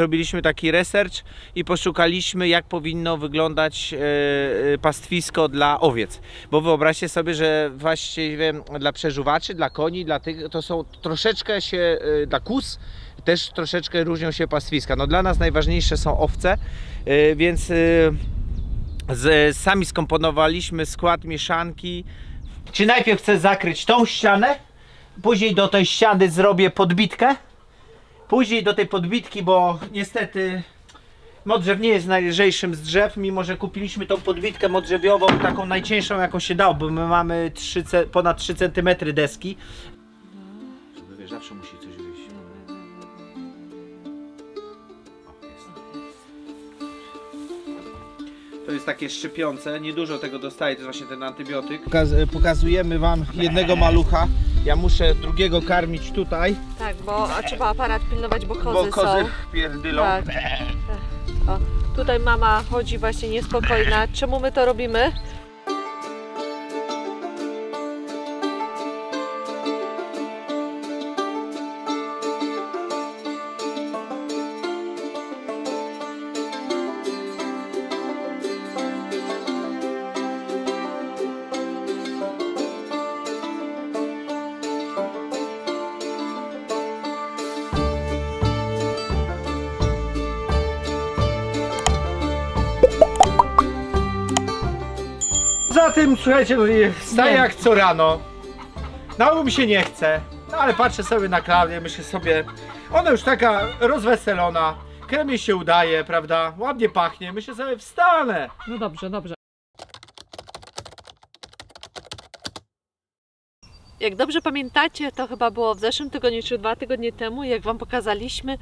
Zrobiliśmy taki research i poszukaliśmy, jak powinno wyglądać pastwisko dla owiec. Bo wyobraźcie sobie, że właściwie dla przeżuwaczy, dla koni, dla tych, to są troszeczkę się, dla kóz też troszeczkę różnią się pastwiska. No dla nas najważniejsze są owce, więc sami skomponowaliśmy skład mieszanki. Czy najpierw chcę zakryć tą ścianę, później do tej ściany zrobię podbitkę. Później do tej podbitki, bo niestety modrzew nie jest najlżejszym z drzew, mimo że kupiliśmy tą podbitkę modrzewiową, taką najcieńszą jaką się dało, bo my mamy ponad 3 cm deski. Żeby wiesz, zawsze musi coś wyjść. O, jest. To jest takie szczypiące, niedużo tego dostaje, to jest właśnie ten antybiotyk. Pokazujemy wam jednego malucha. Ja muszę drugiego karmić tutaj. Tak, bo trzeba aparat pilnować, bo kozy są. Pierdylą. Tak. O, tutaj mama chodzi właśnie niespokojna. Czemu my to robimy? Za tym, słuchajcie, wstaję jak co rano. Nało mi się nie chce. No ale patrzę sobie na Klaudię, myślę sobie, ona już taka rozweselona, kremie się udaje, prawda? Ładnie pachnie, myślę sobie, wstanę. No dobrze, dobrze. Jak dobrze pamiętacie, to chyba było w zeszłym tygodniu czy 2 tygodnie temu, jak wam pokazaliśmy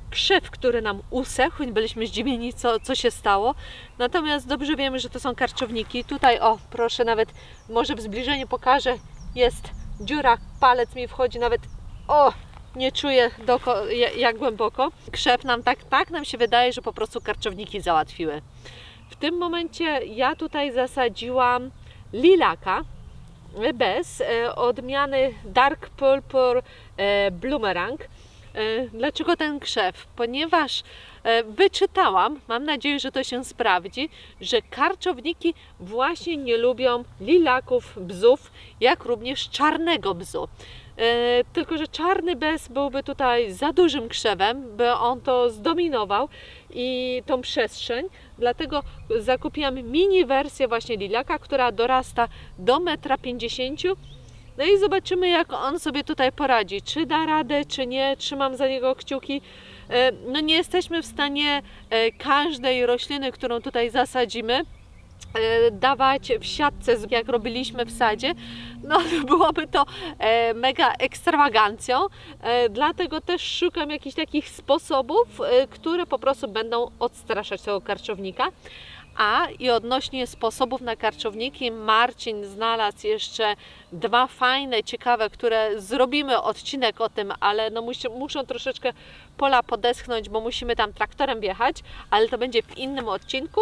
krzew, który nam usechł. Byliśmy zdziwieni, co się stało. Natomiast dobrze wiemy, że to są karczowniki. Tutaj, o proszę, nawet może w zbliżeniu pokażę, jest dziura, palec mi wchodzi nawet, o, nie czuję jak głęboko. Krzew nam tak nam się wydaje, że po prostu karczowniki załatwiły. W tym momencie ja tutaj zasadziłam lilaka bez odmiany Dark Purple Bloomerang. Dlaczego ten krzew? Ponieważ wyczytałam, mam nadzieję, że to się sprawdzi, że karczowniki właśnie nie lubią lilaków, bzów, jak również czarnego bzu. Tylko że czarny bez byłby tutaj za dużym krzewem, by on to zdominował i tą przestrzeń. Dlatego zakupiłam mini wersję właśnie lilaka, która dorasta do 1,50 m. No i zobaczymy, jak on sobie tutaj poradzi. Czy da radę, czy nie. Trzymam za niego kciuki. No nie jesteśmy w stanie każdej rośliny, którą tutaj zasadzimy, dawać w siatce, jak robiliśmy w sadzie. No byłoby to mega ekstrawagancją, dlatego też szukam jakichś takich sposobów, które po prostu będą odstraszać tego karczownika. I odnośnie sposobów na karczowniki, Marcin znalazł jeszcze 2 fajne, ciekawe, które zrobimy odcinek o tym, ale no muszą troszeczkę pola podeschnąć, bo musimy tam traktorem wjechać, ale to będzie w innym odcinku.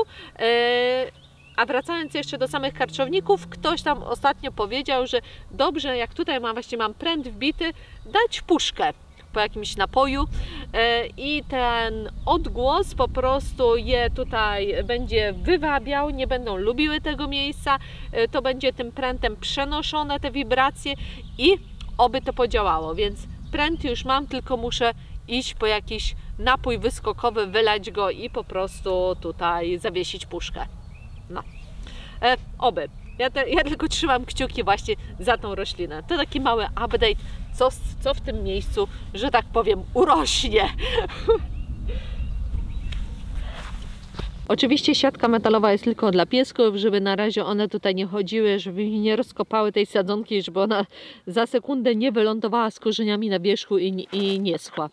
A wracając jeszcze do samych karczowników, ktoś tam ostatnio powiedział, że dobrze, jak tutaj mam pręt wbity, dać puszkę po jakimś napoju i ten odgłos po prostu je tutaj będzie wywabiał, nie będą lubiły tego miejsca, to będzie tym prętem przenoszone te wibracje i oby to podziałało, więc pręt już mam, tylko muszę iść po jakiś napój wyskokowy, wylać go i po prostu tutaj zawiesić puszkę. No, oby. Ja tylko trzymam kciuki właśnie za tą roślinę. To taki mały update, co w tym miejscu, że tak powiem, urośnie. Oczywiście siatka metalowa jest tylko dla piesków, żeby na razie one tutaj nie chodziły, żeby nie rozkopały tej sadzonki, żeby ona za sekundę nie wylądowała z korzeniami na wierzchu i nie schła.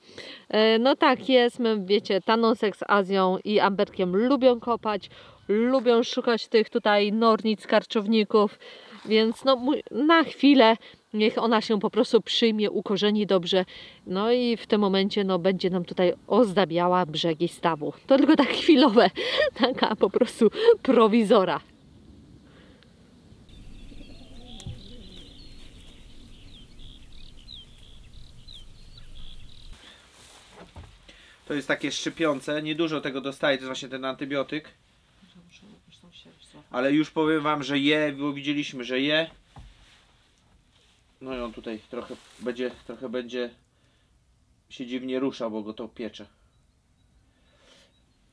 No tak jest, my wiecie, Tanosek z Azją i Amberkiem lubią kopać, lubią szukać tych tutaj nornic, karczowników, więc no na chwilę niech ona się po prostu przyjmie, ukorzeni dobrze, no i w tym momencie no będzie nam tutaj ozdabiała brzegi stawu. To tylko tak chwilowe, taka po prostu prowizora. To jest takie szczypiące, niedużo tego dostaje, to jest właśnie ten antybiotyk. Ale już powiem wam, że je, bo widzieliśmy, że je. No i on tutaj trochę będzie się dziwnie ruszał, bo go to piecze.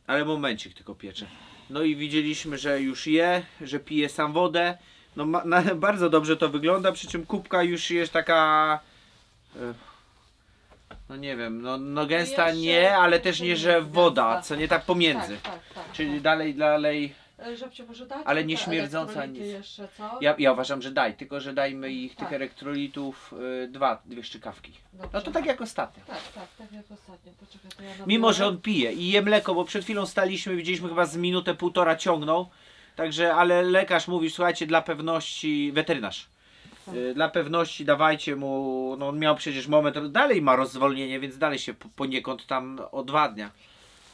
Ale momencik tylko piecze. No i widzieliśmy, że już je, że pije sam wodę. No bardzo dobrze to wygląda, przy czym kubka już jest taka... No nie wiem, no gęsta Jeszcze, nie, ale też nie, że woda, gęsta. co nie tak pomiędzy. Tak. Czyli dalej... Żabciu, może dać? Ale nie śmierdząca nic. Jeszcze, co? Ja uważam, że tylko że dajmy ich tych Tak. elektrolitów dwie szczykawki. Dobrze. No to tak jak ostatnio. Tak jak ostatnio. Poczekaj, to ja Mimo, że on pije i je mleko, bo przed chwilą staliśmy, widzieliśmy chyba z minutę, półtora ciągnął. Także, ale lekarz mówi, słuchajcie, dla pewności, weterynarz, dla pewności dawajcie mu, no on miał przecież moment, dalej ma rozwolnienie, więc dalej się poniekąd tam odwadnia.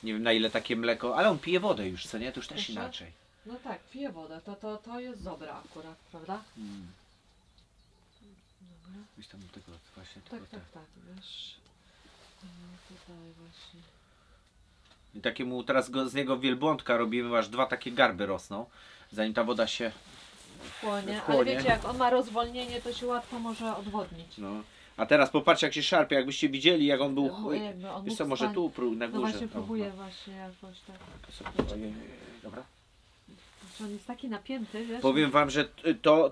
Nie wiem na ile takie mleko, ale on pije wodę już, co nie? To już też Proszę? inaczej. No tak, pije wodę, to jest dobre akurat, prawda? Dobra. Gdzieś tam do tego właśnie. Tak, wiesz. Tutaj właśnie. I takiemu teraz z niego wielbłądka robimy, aż dwa takie garby rosną, zanim ta woda się Wchłonie. Ale wchłonie. wiecie, jak on ma rozwolnienie, to się łatwo może odwodnić. No. A teraz popatrzcie jak się szarpie, jakbyście widzieli jak on był. Jakby on Wiesz mógł co, może stać- tu na No górze. właśnie O, próbuję właśnie jakoś tak. Ojej, dobra. Znaczy on jest taki napięty, wiesz? Powiem wam, że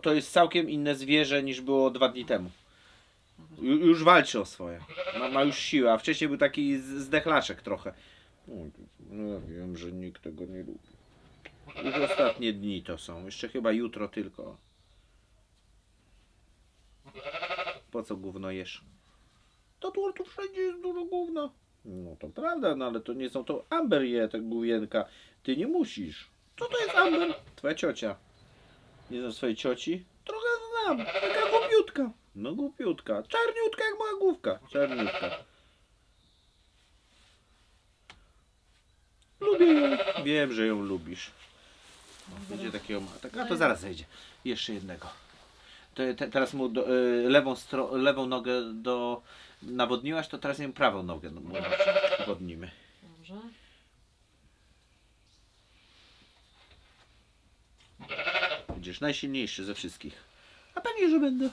to jest całkiem inne zwierzę niż było 2 dni temu. Już walczy o swoje. Ma już siłę, a wcześniej był taki zdechlaczek trochę. No ja wiem, że nikt tego nie lubi. Już ostatnie dni to są. Jeszcze chyba jutro tylko. Po co gówno jesz? Tu wszędzie jest dużo gówna. No to prawda, no ale to nie są to Amber je, te główienka. Ty nie musisz. Co to jest Amber? Twoja ciocia. Nie znasz swojej cioci? Trochę znam. Taka głupiutka. No głupiutka. Czarniutka jak moja główka. Czarniutka. Lubię ją. Wiem, że ją lubisz. No, będzie takiego ma. Tak, a to zaraz zejdzie. Jeszcze jednego. Teraz mu lewą nogę nawodniłaś, to teraz ją prawą nogę nawodnimy. Dobrze. Będziesz najsilniejszy ze wszystkich. A pewnie, że będę.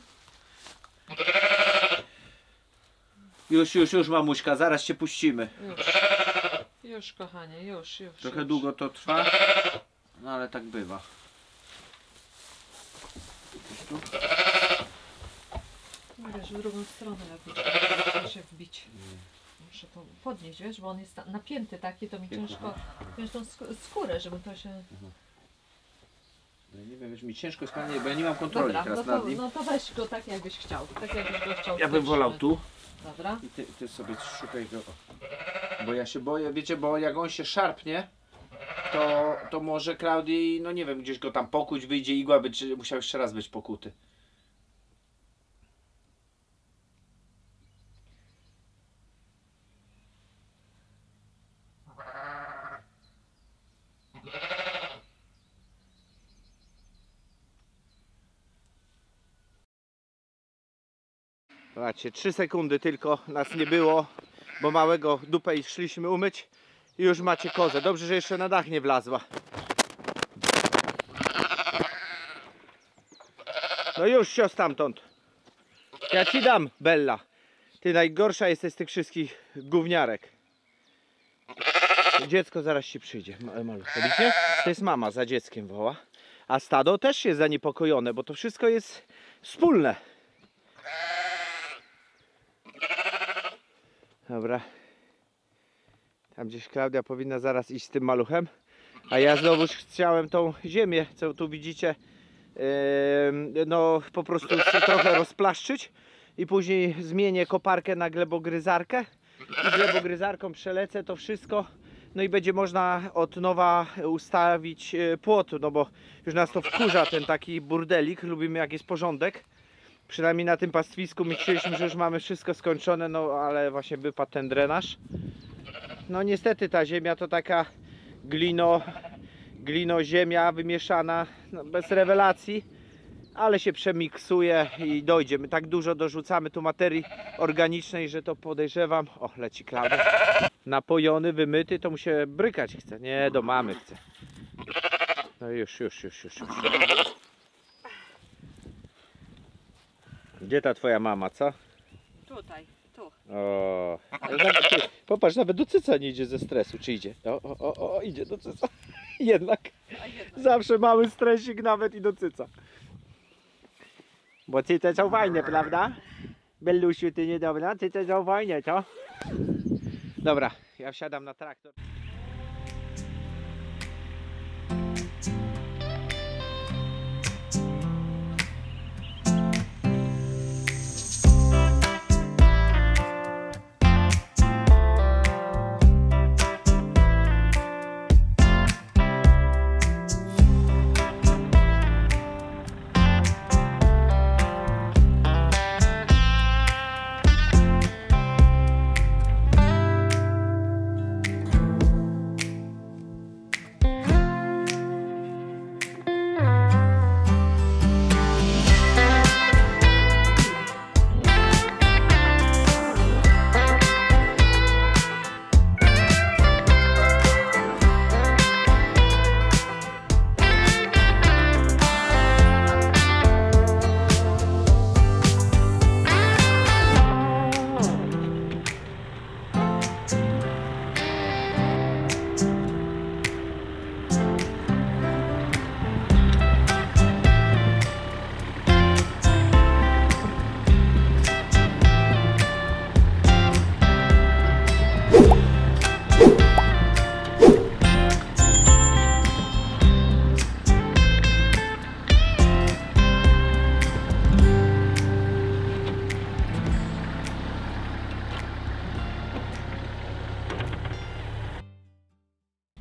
Już mamuśka, zaraz cię puścimy. Już kochanie, już. Trochę długo to trwa, no ale tak bywa. No wiesz, w drugą stronę jakbyś muszę się wbić. Muszę to podnieść, wiesz, bo on jest napięty taki, to mi ciężko, wiesz, tą skórę, żeby to się... Ja nie wiem, wiesz, mi ciężko jest, bo ja nie mam kontroli teraz nad nim. No to weź go tak jakbyś chciał, Ja bym wolał tu. Dobra. I ty sobie szukaj go. Bo ja się boję, wiecie, bo jak on się szarpnie, to może Klaudii, no nie wiem, gdzieś go tam pokuć, wyjdzie igła, musiał jeszcze raz być pokuty. Zobaczcie, 3 sekundy tylko nas nie było, bo małego dupę szliśmy umyć i już macie kozę. Dobrze, że jeszcze na dach nie wlazła. No już się stamtąd. Ja ci dam, Bella. Ty najgorsza jesteś z tych wszystkich gówniarek. Dziecko zaraz ci przyjdzie. Malutko, widzicie? To jest mama, za dzieckiem woła. A stado też jest zaniepokojone, bo to wszystko jest wspólne. Dobra. Tam gdzieś Klaudia powinna zaraz iść z tym maluchem. A ja znowu chciałem tą ziemię, co tu widzicie, no po prostu trochę rozplaszczyć. I później zmienię koparkę na glebogryzarkę. I glebogryzarką przelecę to wszystko. No i będzie można od nowa ustawić płot, no bo już nas to wkurza, ten taki burdelik. Lubimy jak jest porządek. Przynajmniej na tym pastwisku myśleliśmy, że już mamy wszystko skończone, no ale właśnie wypadł ten drenaż. No niestety ta ziemia to taka glino ziemia wymieszana, no, bez rewelacji, ale się przemiksuje i dojdzie. My tak dużo dorzucamy tu materii organicznej, że to podejrzewam. O, leci Klaudia. napojony, wymyty, to mu się brykać chce. Nie, do mamy chce. No już. Gdzie ta twoja mama, co? Tutaj, tu. O, ale nawet, ty, popatrz, nawet do cyca nie idzie ze stresu, czy idzie? O, idzie do cyca. Jednak zawsze mały stresik nawet i do cyca. Bo cyce są fajne, prawda? Bellusiu, ty niedobra, cyce są fajne, co? Dobra, ja wsiadam na traktor.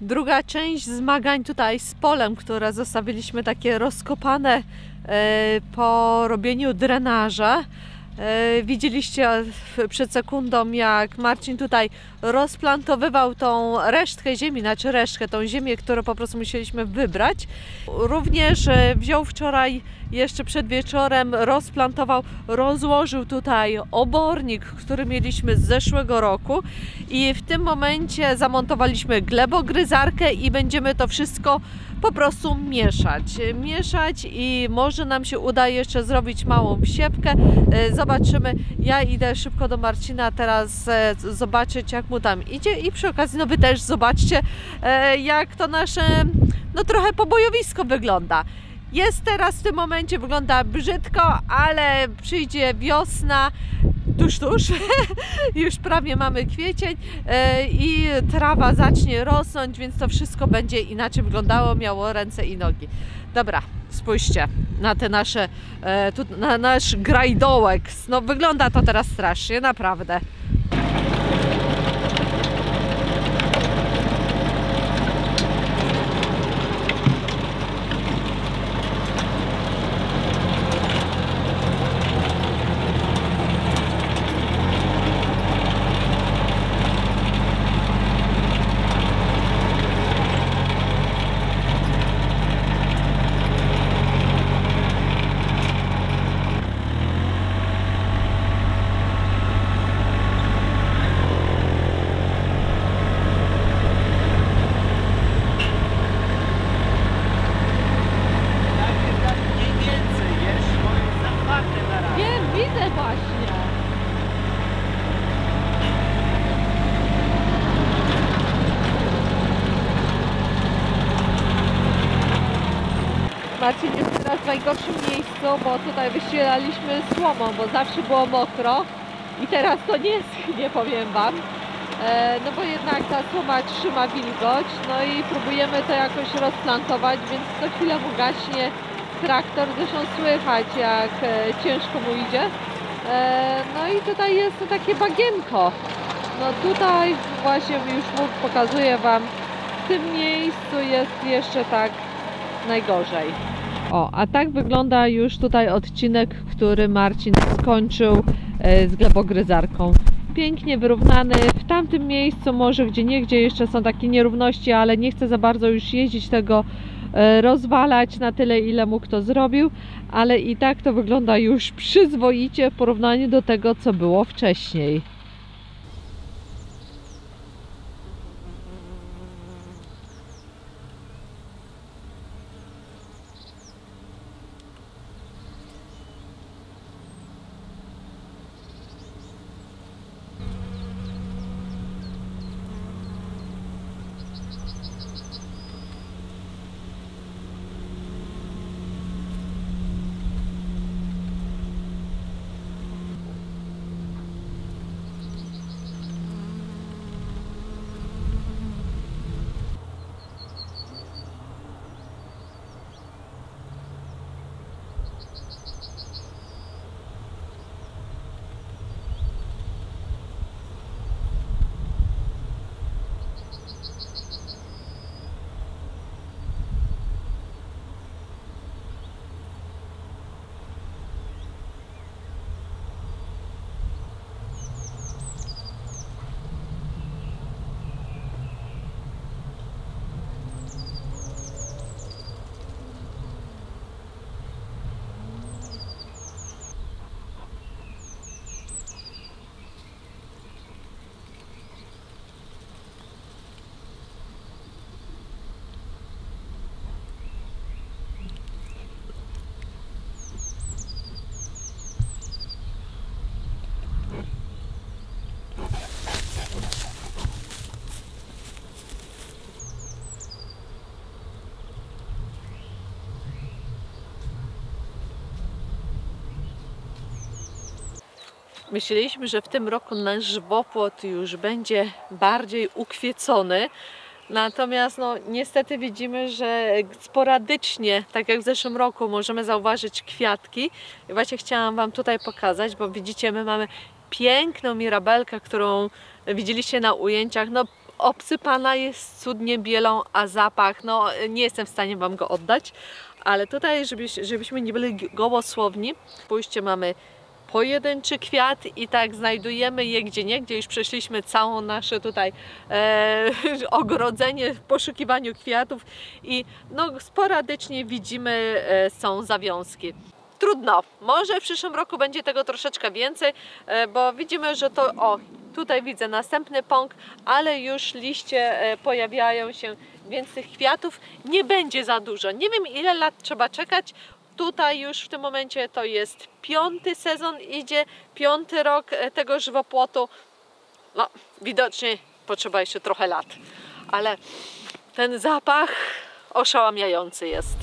Druga część zmagań tutaj z polem, które zostawiliśmy takie rozkopane po robieniu drenaża. Widzieliście przed sekundą, jak Marcin tutaj rozplantowywał tą resztkę ziemi, znaczy resztkę, tą ziemię, którą po prostu musieliśmy wybrać. Również wziął wczoraj, jeszcze przed wieczorem, rozplantował, rozłożył tutaj obornik, który mieliśmy z zeszłego roku i w tym momencie zamontowaliśmy glebogryzarkę i będziemy to wszystko po prostu mieszać i może nam się uda jeszcze zrobić małą wsiepkę. Zobaczymy. Ja idę szybko do Marcina teraz zobaczyć, jak mu tam idzie i przy okazji no wy też zobaczcie, jak to nasze no trochę pobojowisko wygląda. Jest teraz w tym momencie, wygląda brzydko, ale przyjdzie wiosna, tuż, już prawie mamy kwiecień i trawa zacznie rosnąć, więc to wszystko będzie inaczej wyglądało, miało ręce i nogi. Dobra, spójrzcie na te nasze, na nasz grajdołek. No wygląda to teraz strasznie, naprawdę. Marcin jest teraz w najgorszym miejscu, bo tutaj wyścielaliśmy słomą, bo zawsze było mokro i teraz to nie schnie, powiem wam. No bo jednak ta słoma trzyma wilgoć, no i próbujemy to jakoś rozplantować, więc co chwilę mu gaśnie traktor, zresztą słychać, jak ciężko mu idzie. No i tutaj jest to takie bagienko. No tutaj właśnie już pokazuję wam, w tym miejscu jest jeszcze tak najgorzej. O, a tak wygląda już tutaj odcinek, który Marcin skończył z glebogryzarką. Pięknie wyrównany. W tamtym miejscu może gdzieniegdzie jeszcze są takie nierówności, ale nie chcę za bardzo już jeździć tego, rozwalać na tyle, ile mógł to zrobił, ale i tak to wygląda już przyzwoicie w porównaniu do tego, co było wcześniej. Myśleliśmy, że w tym roku nasz żywopłot już będzie bardziej ukwiecony. Natomiast no, niestety widzimy, że sporadycznie, tak jak w zeszłym roku, możemy zauważyć kwiatki. I właśnie chciałam Wam tutaj pokazać, bo widzicie, my mamy piękną mirabelkę, którą widzieliście na ujęciach. No, obsypana jest cudnie bielą, a zapach, no nie jestem w stanie Wam go oddać. Ale tutaj, żebyśmy nie byli gołosłowni, spójrzcie, mamy pojedynczy kwiat i tak znajdujemy je gdzieniegdzie. Już przeszliśmy całą nasze tutaj ogrodzenie w poszukiwaniu kwiatów i no, sporadycznie widzimy są zawiązki. Trudno, może w przyszłym roku będzie tego troszeczkę więcej, bo widzimy, że to, o, tutaj widzę następny pąk, ale już liście pojawiają się, więc tych kwiatów nie będzie za dużo. Nie wiem, ile lat trzeba czekać. Tutaj już w tym momencie to jest 5. sezon, idzie 5. rok tego żywopłotu. No, widocznie potrzeba jeszcze trochę lat, ale ten zapach oszałamiający jest.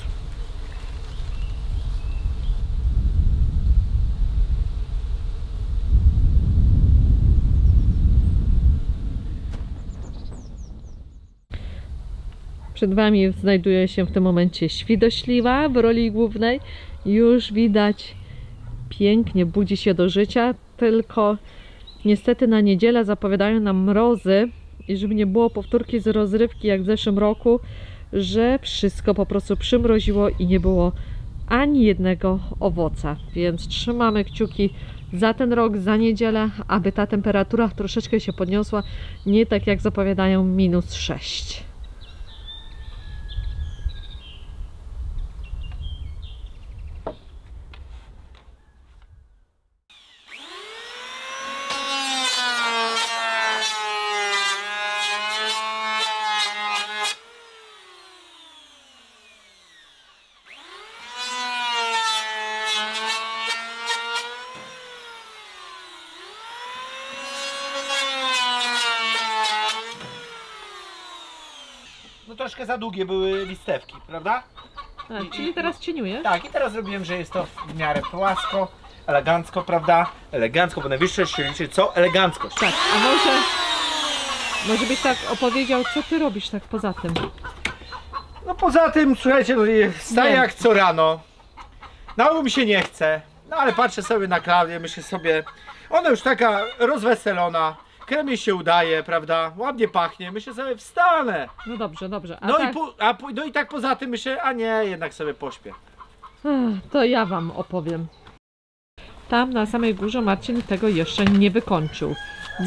Przed Wami znajduje się w tym momencie świdośliwa w roli głównej. Już widać, pięknie budzi się do życia, tylko niestety na niedzielę zapowiadają nam mrozy i żeby nie było powtórki z rozrywki jak w zeszłym roku, że wszystko po prostu przymroziło i nie było ani jednego owoca. Więc trzymamy kciuki za ten rok, za niedzielę, aby ta temperatura troszeczkę się podniosła, nie tak jak zapowiadają -6. No troszkę za długie były listewki, prawda? Czyli teraz cieniuję? Tak, i teraz zrobiłem, że jest to w miarę płasko, elegancko, prawda? Elegancko, bo najwyższe się liczy co? Eleganckość. Tak, a może byś tak opowiedział, co Ty robisz tak poza tym? No poza tym, słuchajcie, no, staję jak co rano. No mi się nie chce, no ale patrzę sobie na Klaudię, myślę sobie, ona już taka rozweselona. Kremie się udaje, prawda? Ładnie pachnie, myślę sobie, wstanę. No dobrze, dobrze. No, tak... no i tak poza tym myślę, a nie, jednak sobie pośpię. To ja Wam opowiem. Tam na samej górze Marcin tego jeszcze nie wykończył.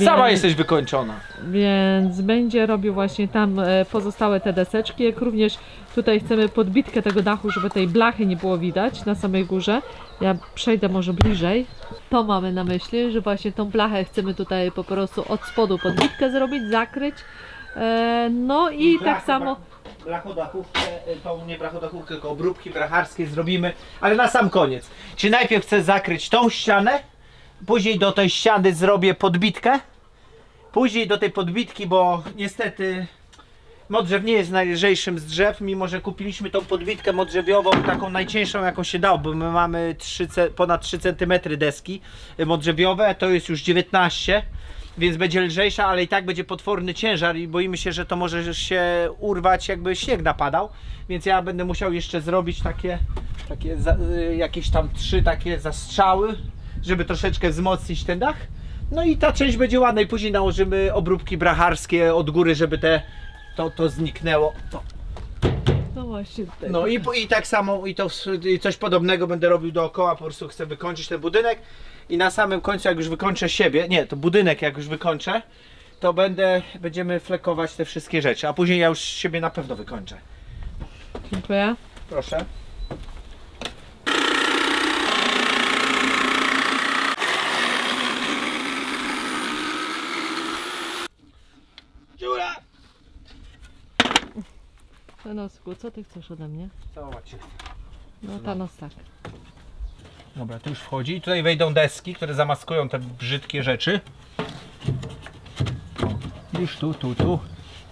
Sama jesteś wykończona. Więc będzie robił właśnie tam pozostałe te deseczki, jak również tutaj chcemy podbitkę tego dachu, żeby tej blachy nie było widać na samej górze. Ja przejdę może bliżej. To mamy na myśli, że właśnie tą blachę chcemy tutaj po prostu od spodu podbitkę zrobić, zakryć. No i tak samo... Blachodachówkę, tą nie blachodachówkę, tylko obróbki bracharskie zrobimy, ale na sam koniec. Czyli najpierw chcę zakryć tą ścianę, później do tej ściany zrobię podbitkę, później do tej podbitki, bo niestety modrzew nie jest najlżejszym z drzew, mimo że kupiliśmy tą podbitkę modrzewiową, taką najcieńszą jaką się dało, bo my mamy ponad 3 cm deski modrzewiowe, to jest już 19, więc będzie lżejsza, ale i tak będzie potworny ciężar i boimy się, że to może się urwać, jakby śnieg napadał, więc ja będę musiał jeszcze zrobić jakieś tam 3 takie zastrzały, żeby troszeczkę wzmocnić ten dach. No i ta część będzie ładna i później nałożymy obróbki bracharskie od góry, żeby to zniknęło. No właśnie. Tak. No i tak samo i coś podobnego będę robił dookoła, po prostu chcę wykończyć ten budynek i na samym końcu, jak już wykończę siebie, nie, to budynek jak już wykończę, to będziemy flekować te wszystkie rzeczy, a później ja już siebie na pewno wykończę. Dziękuję. Proszę. Dziura! Tanosku, co Ty chcesz ode mnie? Całować się. No Tanos tak. Dobra, to już wchodzi. I tutaj wejdą deski, które zamaskują te brzydkie rzeczy. O, już tu.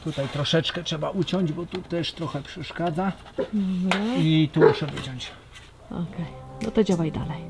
Tutaj troszeczkę trzeba uciąć, bo tu też trochę przeszkadza. I tu muszę wyciąć. Okej, no to działaj dalej.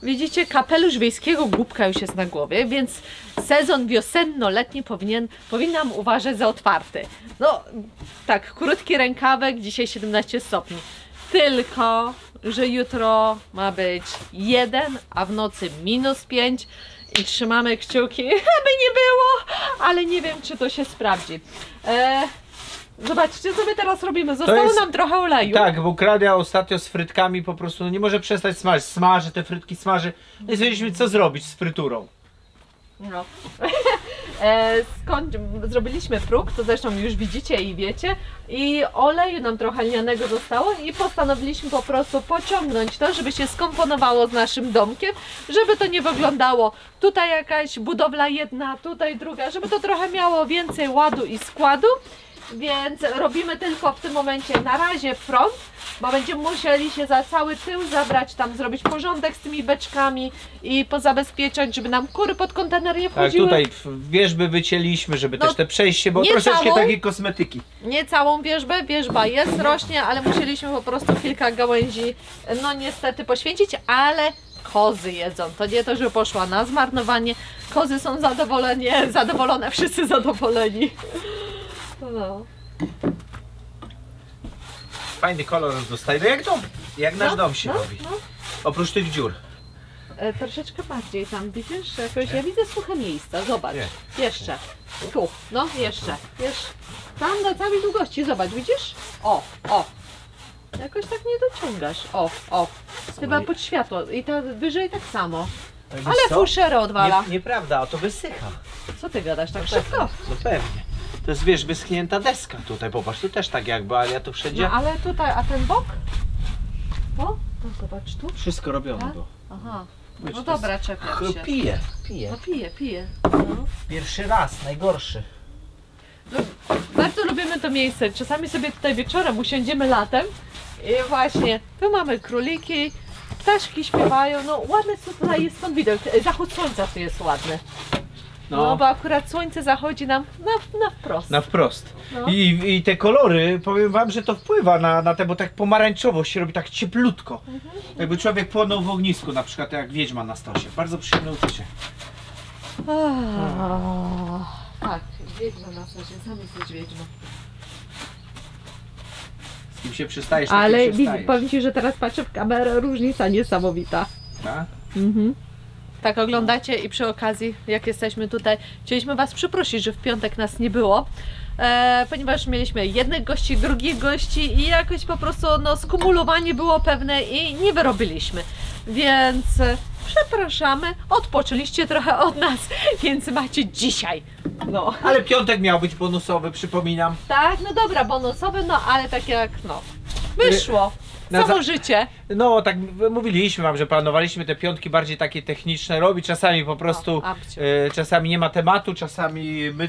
Widzicie, kapelusz wiejskiego głupka już jest na głowie, więc sezon wiosenno-letni powinnam uważać za otwarty. No, tak, krótki rękawek, dzisiaj 17 stopni. Tylko, że jutro ma być 1, a w nocy -5 i trzymamy kciuki, aby nie było, ale nie wiem, czy to się sprawdzi. Zobaczcie, co my teraz robimy. Zostało nam trochę oleju. Tak, bo Klaudia ostatnio z frytkami po prostu nie może przestać smażyć. Smaży te frytki, smaży. No i stwierdziliśmy, co zrobić z fryturą. No. Zrobiliśmy próg, to zresztą już widzicie i wiecie, i oleju nam trochę lnianego zostało i postanowiliśmy po prostu pociągnąć to, żeby się skomponowało z naszym domkiem, żeby to nie wyglądało tutaj jakaś budowla jedna, tutaj druga, żeby to trochę miało więcej ładu i składu. Więc robimy tylko w tym momencie na razie front, bo będziemy musieli się za cały tył zabrać, tam zrobić porządek z tymi beczkami i pozabezpieczać, żeby nam kury pod kontener nie wchodziły. Tak, tutaj wierzby wycięliśmy, żeby też te przejście, bo nie troszeczkę całą, takiej kosmetyki. Nie całą wierzbę, wierzba jest, rośnie, ale musieliśmy po prostu kilka gałęzi, no niestety poświęcić, ale kozy jedzą. To nie to, że poszła na zmarnowanie. Kozy są zadowolone, wszyscy zadowoleni. No. Fajny kolor dostaje, no jak dom, jak nasz dom się robi. Oprócz tych dziur. Troszeczkę bardziej tam, widzisz? Jakoś, ja widzę suche miejsca, zobacz. Jeszcze. Tu, no jeszcze. Tam na całej długości, zobacz, widzisz? O. Jakoś tak nie dociągasz. O. Chyba pod światło. I ta wyżej tak samo. Ale fuszerę odwala. Nieprawda, a to wysycha. Co ty gadasz tak szybko? No pewnie. To jest, wiesz, wyschnięta deska tutaj, popatrz, tu też tak jakby, ale ja tu wszędzie... No ale tutaj, a ten bok? O, no zobacz tu. Wszystko robione Tak? było. Aha. Wiesz, No to dobra, czepiam się. Pije. No pije. No. Pierwszy raz, najgorszy. No, bardzo lubimy to miejsce. Czasami sobie tutaj wieczorem usiądziemy latem i właśnie tu mamy króliki, ptaszki śpiewają, no ładny tutaj jest stąd widok. Zachód słońca tu jest ładny. No bo akurat słońce zachodzi nam na wprost. Na wprost. No. I te kolory, powiem wam, że to wpływa na te, bo tak pomarańczowo się robi tak cieplutko. Jakby człowiek płonął w ognisku, na przykład jak wiedźma na stosie. Bardzo przyjemne uczucie. Tak, wiedźma na stosie, sam jesteś wiedźmą. Z kim się przystajesz, Ale przystajesz. powiem ci, że teraz patrzę w kamerę, różnica niesamowita. Tak? Tak oglądacie i przy okazji, jak jesteśmy tutaj, chcieliśmy was przeprosić, że w piątek nas nie było, ponieważ mieliśmy jednych gości, drugich gości i jakoś po prostu skumulowanie było pewne i nie wyrobiliśmy, więc przepraszamy, odpoczęliście trochę od nas, więc macie dzisiaj. No. Ale piątek miał być bonusowy, przypominam. Tak, no dobra, bonusowy, no ale tak jak wyszło. Samo życie. No tak mówiliśmy wam, że planowaliśmy te piątki bardziej takie techniczne robić, czasami po prostu czasami nie ma tematu, czasami my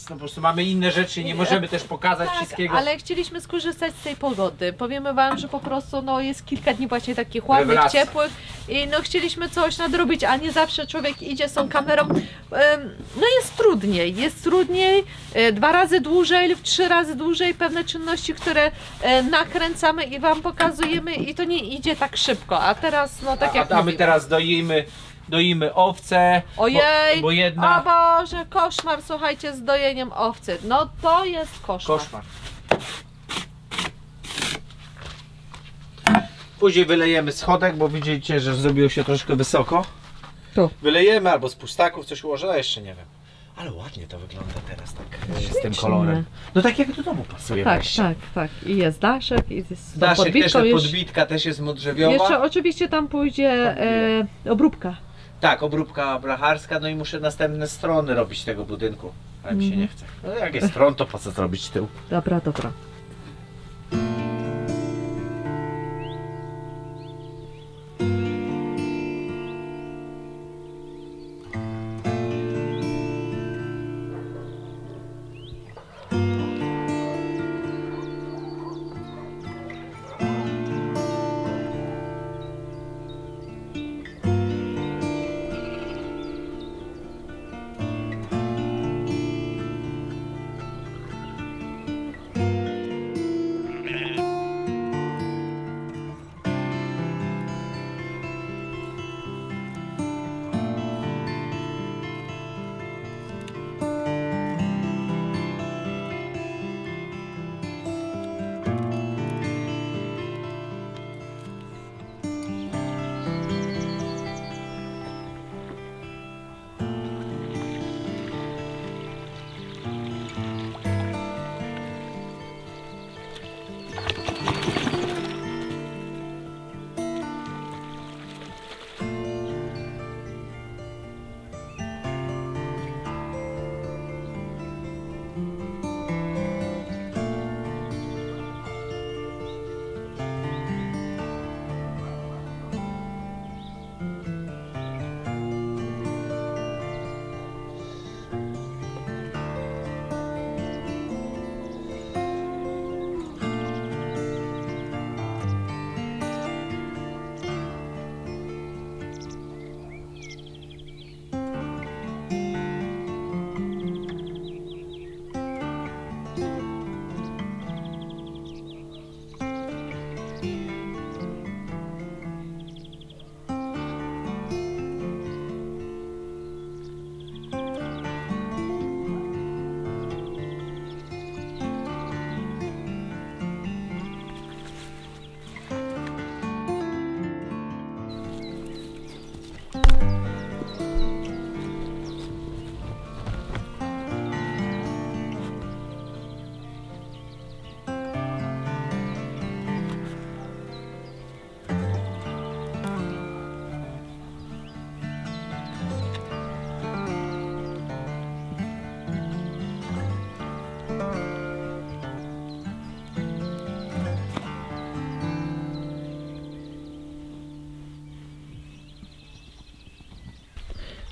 po prostu mamy inne rzeczy i nie możemy też pokazać wszystkiego. Ale chcieliśmy skorzystać z tej pogody. Powiemy wam, że po prostu jest kilka dni właśnie takich ładnych, ciepłych i chcieliśmy coś nadrobić, a nie zawsze człowiek idzie z tą kamerą. Jest trudniej, 2 razy dłużej lub 3 razy dłużej pewne czynności, które nakręcamy i wam pokazujemy i to nie idzie tak szybko, a teraz tak jak a my teraz doimy owce. Ojej, bo jedna... o Boże, koszmar, słuchajcie, z dojeniem owcy. No to jest koszmar. Później wylejemy schodek, bo widzicie, że zrobiło się troszkę wysoko. Tu. Wylejemy albo z pustaków coś ułożę, a jeszcze nie wiem. Ale ładnie to wygląda teraz tak z tym kolorem. No tak jak do domu pasuje. Tak. I jest daszek, i jest daszek też, podbitka też jest modrzewiowa. Jeszcze oczywiście tam pójdzie obróbka. Tak, obróbka blacharska, no i muszę następne strony robić tego budynku, ale mi się nie chce. No jak jest front, to po co zrobić tył? Dobra.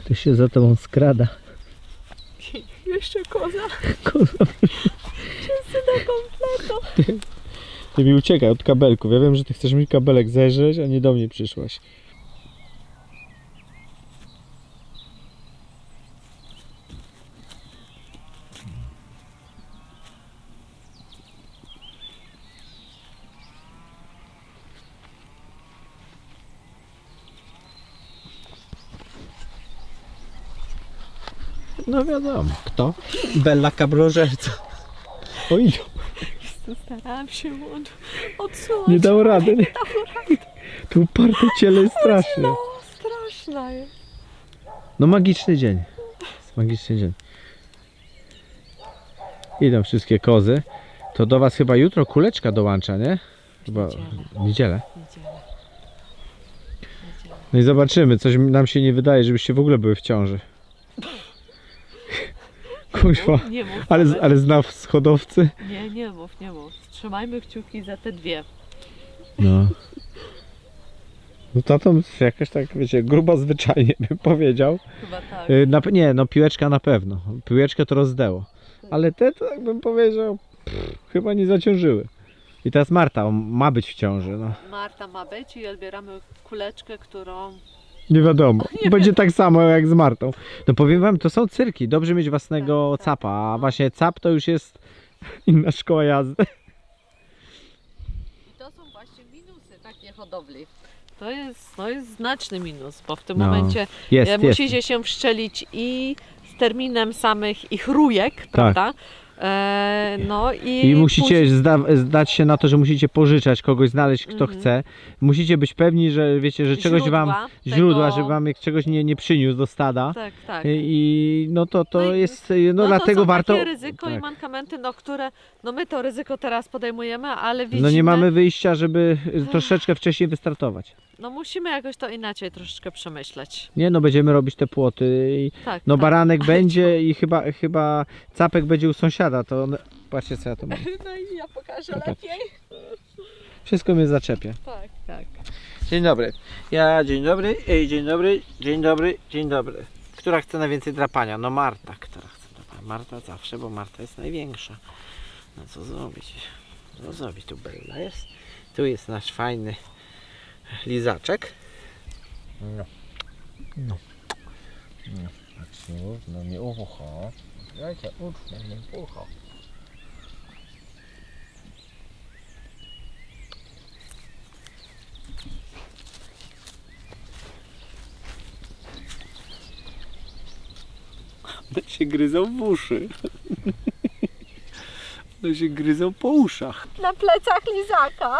Ktoś się za tobą skrada. Jeszcze koza. Koza. Wszyscy do kompletu. Ty mi uciekaj od kabelków. Ja wiem, że ty chcesz mi kabelek zejrzeć, a nie do mnie przyszłaś. No wiadomo, kto? Bella Kabrożerca. O idą. Starałam się odsunąć. Nie dało rady, nie? To uparte ciele jest straszne. No, straszna jest. No magiczny dzień. Magiczny dzień. Idą wszystkie kozy. To do was chyba jutro kuleczka dołącza, nie? Chyba niedzielę. No i zobaczymy, coś nam się nie wydaje, żebyście w ogóle były w ciąży. Kuźwa, Nie mów, ale zna schodowcy. nie mów. Trzymajmy kciuki za te dwie. No. No tato jakaś tak, wiecie, gruba zwyczajnie bym powiedział. Chyba tak. Nie, no piłeczka na pewno. Piłeczkę to rozdęło. Ale te to tak bym powiedział, chyba nie zaciążyły. I teraz Marta ma być w ciąży, no. Marta ma być i odbieramy kuleczkę, którą... Nie wiadomo. Będzie tak samo jak z Martą. No powiem wam, to są cyrki. Dobrze mieć własnego capa, a właśnie cap to już jest inna szkoła jazdy. I to są właśnie minusy takiej hodowli. To jest znaczny minus, bo w tym No. momencie musicie się wszczelić i z terminem samych ich rójek, prawda? No i musicie zdać się na to, że musicie pożyczać kogoś, znaleźć kto chce. Musicie być pewni, że wiecie, że czegoś wam żeby wam czegoś nie przyniósł do stada. Tak. I no to No jest, dlatego to są warto. takie ryzyko i mankamenty, które my to ryzyko teraz podejmujemy, ale widzimy. No nie mamy wyjścia, żeby troszeczkę wcześniej wystartować. No musimy jakoś to inaczej troszeczkę przemyśleć. Nie, no będziemy robić te płoty i baranek będzie i chyba capek będzie u sąsiada, to patrzcie co ja tu mam. No i ja pokażę lepiej. Wszystko mnie zaczepia. Tak. Dzień dobry. Dzień dobry. Która chce najwięcej drapania? No Marta, która chce drapania. Marta zawsze, bo Marta jest największa. No co zrobić? Co zrobić? Tu Bella jest. Tu jest nasz fajny lizaczek. No nie ucho. Dajcie ucho, nie ucho. One się gryzą w uszy. One się gryzą po uszach. Na plecach lizaka.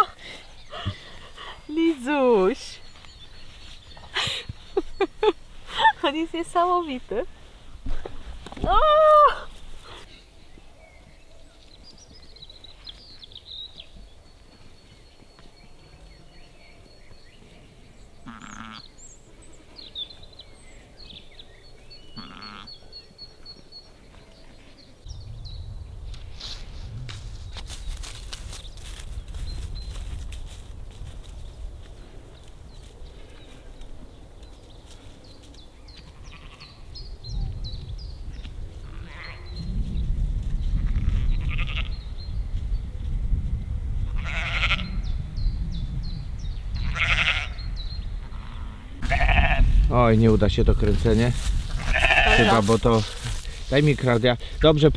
Lizuś. On jest niesamowity. No! Oj, nie uda się to kręcenie. Chyba, bo to... Daj mi Klaudia. Dobrze,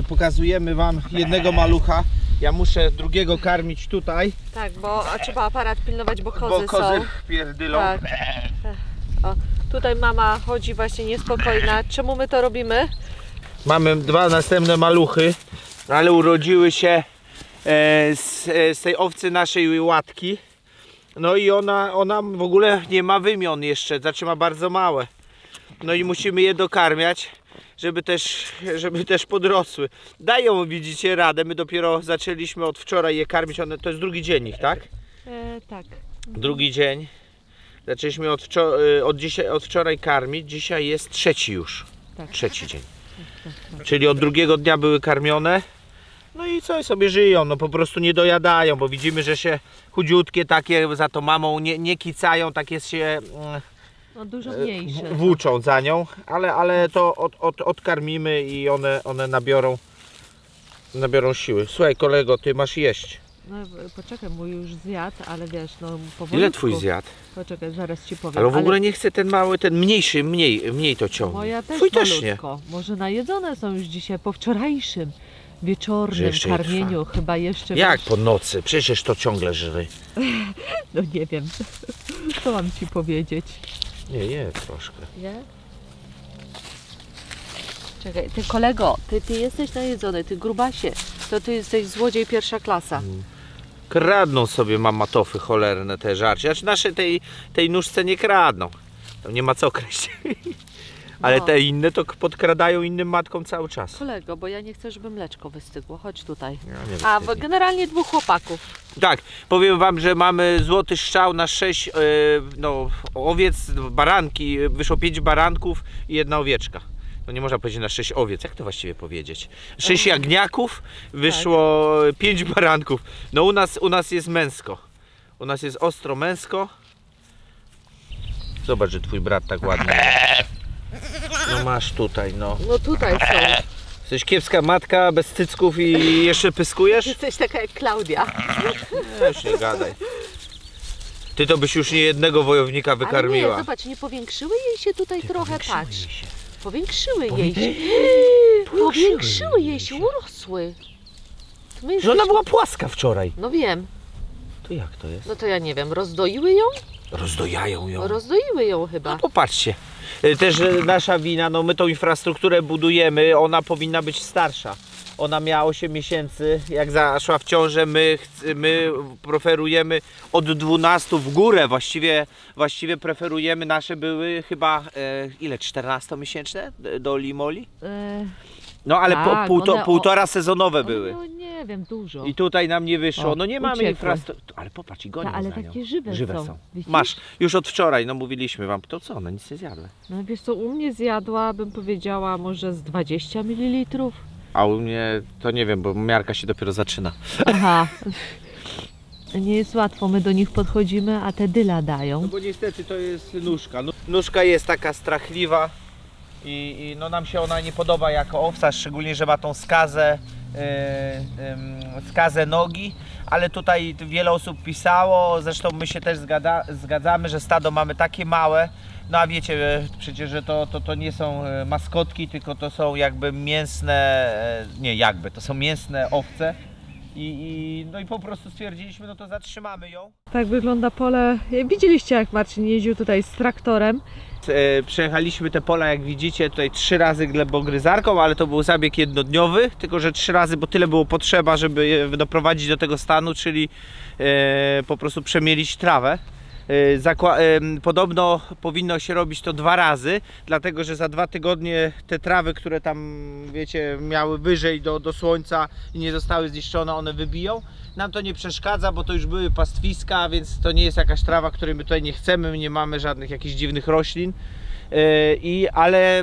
pokazujemy wam jednego malucha. Ja muszę drugiego karmić tutaj. Tak, bo trzeba aparat pilnować, bo kozy są. Pierdylą. Tak. O, tutaj mama chodzi właśnie niespokojna. Czemu my to robimy? Mamy dwa następne maluchy, ale urodziły się z tej owcy naszej łatki. No i ona w ogóle nie ma wymion jeszcze, znaczy ma bardzo małe. No i musimy je dokarmiać, żeby też podrosły. Dają, widzicie, radę. My dopiero zaczęliśmy od wczoraj je karmić. To jest drugi dzień ich, tak? Tak. Drugi dzień. Zaczęliśmy od wczoraj karmić. Dzisiaj jest trzeci już. Tak. Trzeci dzień. Czyli od drugiego dnia były karmione. No i co, sobie żyją, no po prostu nie dojadają, bo widzimy, że się chudziutkie takie za to mamą nie kicają, takie się No dużo mniejsze. Włóczą za nią, ale to odkarmimy i one nabiorą siły. Słuchaj kolego, ty masz jeść. No poczekaj, mój już zjadł, ale wiesz, no powolutku. Ile twój zjadł? Poczekaj, zaraz ci powiem. Ale w ogóle nie chcę ten mały, ten mniejszy, mniej to ciągnie. Moja też twój też nie. Może najedzone są już dzisiaj po wczorajszym wieczornym jeszcze karmieniu, chyba jeszcze. Jak wiesz, po nocy? Przecież to ciągle żry. No nie wiem, co mam ci powiedzieć. Nie, troszkę. Nie? Czekaj, ty kolego, ty jesteś najedzony, ty grubasie, to ty jesteś złodziej pierwsza klasa. Kradną sobie mamatofy cholerne te żarcie. Znaczy nasze tej nóżce nie kradną. Tam nie ma co kraść. Ale No. te inne to podkradają innym matkom cały czas. Kolego, bo ja nie chcę, żeby mleczko wystygło, chodź tutaj. Ja A generalnie 2 chłopaków. Tak, powiem wam, że mamy złoty strzał na 6 owiec, baranki, wyszło 5 baranków i 1 owieczka. No nie można powiedzieć na 6 owiec, jak to właściwie powiedzieć? 6 jagniaków, wyszło 5 baranków. No u nas jest męsko. U nas jest ostro męsko. Zobacz, że twój brat tak ładnie. No masz tutaj, no. No tutaj są. Jesteś kiepska matka, bez cycków i jeszcze pyskujesz? Jesteś taka jak Klaudia. Już nie gadaj. Ty to byś już nie jednego wojownika wykarmiła. Ale nie, zobacz, nie powiększyły jej się tutaj trochę, patrz. Się. Powiększyły jej się. Powiększyły jej się, urosły. My Że ona była płaska wczoraj. No wiem, To jak to jest? no to ja nie wiem, rozdoiły ją? Rozdojają ją. Rozdoiły ją chyba. No popatrzcie. Też nasza wina, no my tą infrastrukturę budujemy, ona powinna być starsza. Ona miała 8 miesięcy, jak zaszła w ciążę, my preferujemy od 12 w górę, właściwie preferujemy, nasze były chyba, ile, 14-miesięczne do Limoli? No ale tak, półtora sezonowe były. No nie wiem, dużo. I tutaj nam nie wyszło, O, no nie mamy uciekły. infrastruktury. Ale popatrz, i gonią Ale za nią. takie żywe są. Widzisz? Masz, już od wczoraj, no mówiliśmy wam, to co, one nic nie zjadły. No wiesz co, u mnie zjadła, bym powiedziała, może z 20 ml. A u mnie to nie wiem, bo miarka się dopiero zaczyna. Aha. Nie jest łatwo, my do nich podchodzimy, a te dyla dają. No bo niestety to jest nóżka. Nóżka jest taka strachliwa i no nam się ona nie podoba jako owca, szczególnie, że ma tą skazę nogi, ale tutaj wiele osób pisało, zresztą my się też zgadzamy, że stado mamy takie małe, no a wiecie przecież, że to nie są maskotki, tylko to są jakby mięsne, to są mięsne owce. No i po prostu stwierdziliśmy, no to zatrzymamy ją. Tak wygląda pole. Widzieliście, jak Marcin jeździł tutaj z traktorem. Przejechaliśmy te pola, jak widzicie, tutaj 3 razy glebogryzarką, ale to był zabieg jednodniowy, tylko że 3 razy, bo tyle było potrzeba, żeby je doprowadzić do tego stanu, czyli po prostu przemielić trawę. Podobno powinno się robić to 2 razy, dlatego że za 2 tygodnie te trawy, które tam, wiecie, miały wyżej do słońca i nie zostały zniszczone, one wybiją. Nam to nie przeszkadza, bo to już były pastwiska, więc to nie jest jakaś trawa, której my tutaj nie chcemy, my nie mamy żadnych jakichś dziwnych roślin. Ale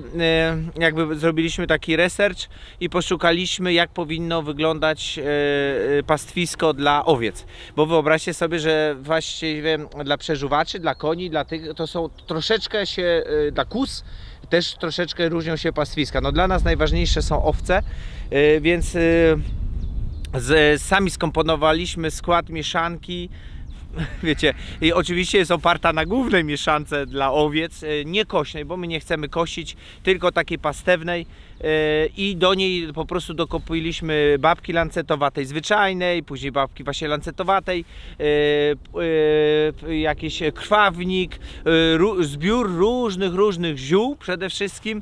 jakby zrobiliśmy taki research i poszukaliśmy, jak powinno wyglądać pastwisko dla owiec, bo wyobraźcie sobie, że właściwie dla przeżuwaczy, dla koni, dla tych, to są troszeczkę się, dla kóz też troszeczkę różnią się pastwiska. No dla nas najważniejsze są owce, więc sami skomponowaliśmy skład mieszanki. Wiecie, i oczywiście jest oparta na głównej mieszance dla owiec, nie kośnej, bo my nie chcemy kosić, tylko takiej pastewnej i do niej po prostu dokopiliśmy babki lancetowatej zwyczajnej, później babki właśnie lancetowatej, jakiś krwawnik, zbiór różnych ziół, przede wszystkim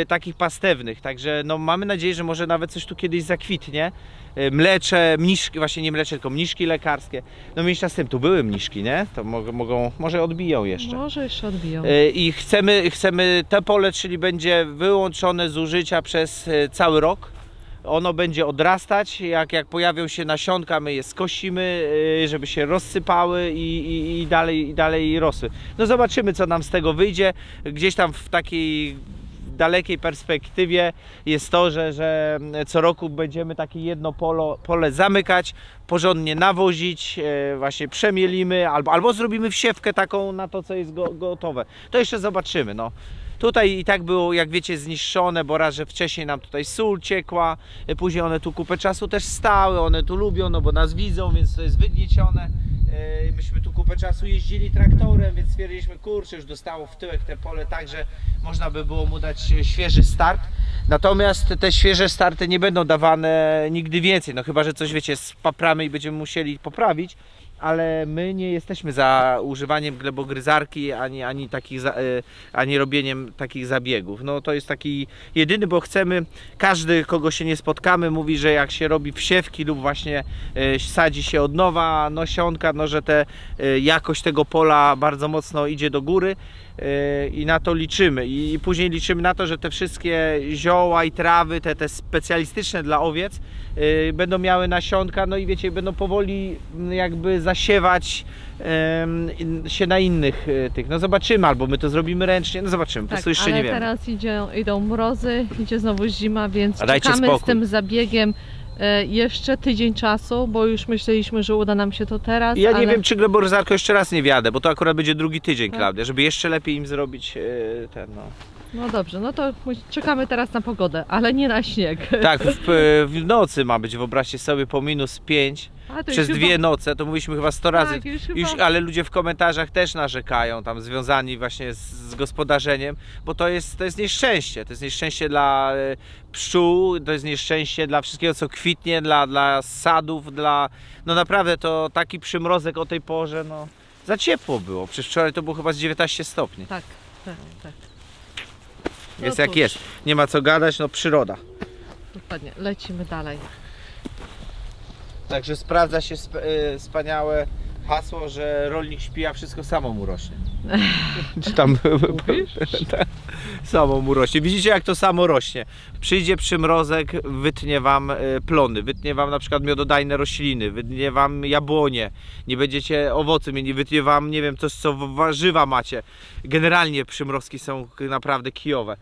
takich pastewnych, także no mamy nadzieję, że może nawet coś tu kiedyś zakwitnie. Mlecze, mniszki, właśnie nie mlecze, tylko mniszki lekarskie. No mniejsza z tym, tu były mniszki, nie? To może odbiją jeszcze. Może jeszcze odbiją. I chcemy te pole, czyli będzie wyłączone z użycia przez cały rok. Ono będzie odrastać, jak pojawią się nasionka, my je skosimy, żeby się rozsypały i dalej rosły. No zobaczymy, co nam z tego wyjdzie. Gdzieś tam w takiej dalekiej perspektywie jest to, że co roku będziemy takie jedno pole zamykać, porządnie nawozić, właśnie przemielimy albo zrobimy wsiewkę taką na to, co jest gotowe. To jeszcze zobaczymy. No. Tutaj i tak było, jak wiecie, zniszczone, bo raz, że wcześniej nam tutaj sól ciekła, później one tu kupę czasu też stały, one tu lubią, no bo nas widzą, więc to jest wygniecione. Myśmy tu kupę czasu jeździli traktorem, więc stwierdziliśmy, kurczę, już dostało w tyłek te pole, tak że można by było mu dać świeży start. Natomiast te świeże starty nie będą dawane nigdy więcej, no chyba, że coś, wiecie, spapramy i będziemy musieli poprawić. Ale my nie jesteśmy za używaniem glebogryzarki ani robieniem takich zabiegów. No to jest taki jedyny, bo chcemy, każdy, kogo się nie spotkamy, mówi, że jak się robi wsiewki lub właśnie sadzi się od nowa nasionka, no że jakość tego pola bardzo mocno idzie do góry. I na to liczymy i później liczymy na to, że te wszystkie zioła i trawy, te specjalistyczne dla owiec będą miały nasionka, no i wiecie, będą powoli jakby zasiewać się na innych tych, no zobaczymy, albo my to zrobimy ręcznie, no zobaczymy, po prostu jeszcze nie wiemy. Ale teraz idą mrozy, idzie znowu zima, więc czekamy spokój z tym zabiegiem jeszcze tydzień czasu, bo już myśleliśmy, że uda nam się to teraz. Ja nie wiem, czy glebogryzarką jeszcze raz nie wjadę, bo to akurat będzie drugi tydzień, tak? Klaudia, żeby jeszcze lepiej im zrobić ten, no. No dobrze, no to czekamy teraz na pogodę, ale nie na śnieg. Tak, w nocy ma być, wyobraźcie sobie, po -5 przez 2 noce, to mówiliśmy chyba 100 razy, ale ludzie w komentarzach też narzekają, tam związani właśnie z gospodarzeniem, bo to jest nieszczęście, to jest nieszczęście dla pszczół, to jest nieszczęście dla wszystkiego, co kwitnie, dla sadów, no naprawdę to taki przymrozek o tej porze, no za ciepło było, przecież wczoraj to było chyba z 19 stopni. Tak. Jest jak jest, nie ma co gadać, no przyroda. Dokładnie, lecimy dalej. Także sprawdza się wspaniałe hasło, że rolnik śpi, a wszystko samo mu rośnie. Czy tam samo mu rośnie. Widzicie, jak to samo rośnie. Przyjdzie przymrozek, wytnie wam plony, wytnie wam na przykład miododajne rośliny, wytnie wam jabłonie, nie będziecie owoców mieli, wytnie wam, nie wiem, coś, co warzywa macie. Generalnie przymrozki są naprawdę kijowe.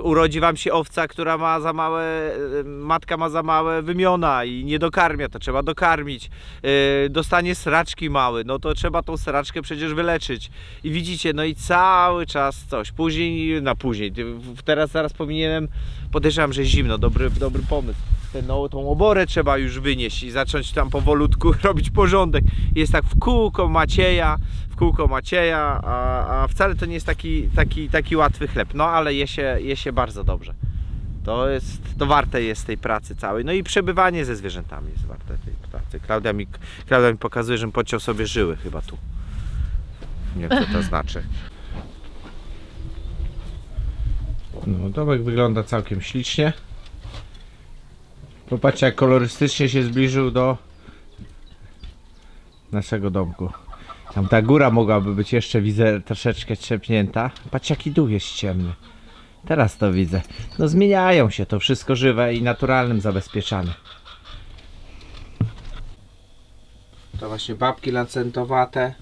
Urodzi wam się owca, która ma za małe, matka ma za małe wymiona i nie dokarmia, to trzeba dokarmić. Dostanie sraczki mały, no to trzeba tą sraczkę przecież wyleczyć. I widzicie, no i cały czas coś. Później, teraz zaraz powinienem, podejrzewam, że zimno, dobry pomysł. Tą oborę trzeba już wynieść i zacząć tam powolutku robić porządek. Jest tak w kółko Macieja, a wcale to nie jest taki łatwy chleb, no ale je się bardzo dobrze. To warte jest tej pracy całej. No i przebywanie ze zwierzętami jest warte tej pracy. Klaudia mi pokazuje, żebym podciął sobie żyły chyba tu. Nie wiem, co to znaczy. No, domek wygląda całkiem ślicznie. Popatrzcie, jak kolorystycznie się zbliżył do naszego domku. Tam ta góra mogłaby być jeszcze, widzę, troszeczkę trzepnięta. Patrzcie, jaki dół jest ciemny. Teraz to widzę. No zmieniają się, to wszystko żywe i naturalnym zabezpieczane. To właśnie babki lancentowate.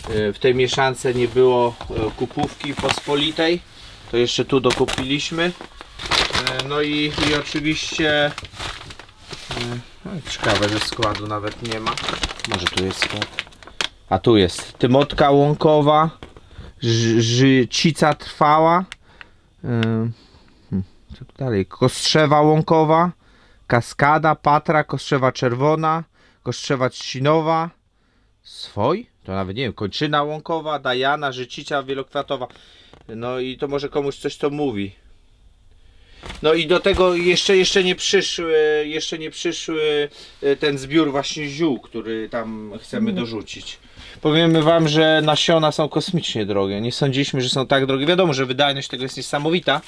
W tej mieszance nie było kupówki pospolitej. To jeszcze tu dokupiliśmy. No i oczywiście ciekawe, że składu nawet nie ma. Może tu jest skład. A tu jest tymotka łąkowa, życica trwała, co tu dalej? Kostrzewa łąkowa, kaskada, patra, kostrzewa czerwona, kostrzewa trzcinowa, swoj, to nawet nie wiem, kończyna łąkowa, dajana, życica wielokwiatowa. No i to może komuś coś to mówi. No i do tego jeszcze nie przyszły ten zbiór właśnie ziół, który tam chcemy dorzucić. Powiemy wam, że nasiona są kosmicznie drogie. Nie sądziliśmy, że są tak drogie. Wiadomo, że wydajność tego jest niesamowita.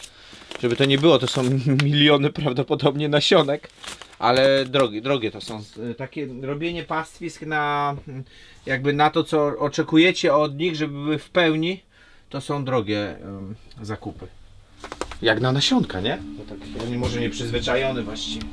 Żeby to nie było, to są miliony prawdopodobnie nasionek. Ale drogie to są. Takie robienie pastwisk jakby na to, co oczekujecie od nich, żeby były w pełni, to są drogie zakupy. Jak na nasionka, nie? No tak, może nieprzyzwyczajony właściwie.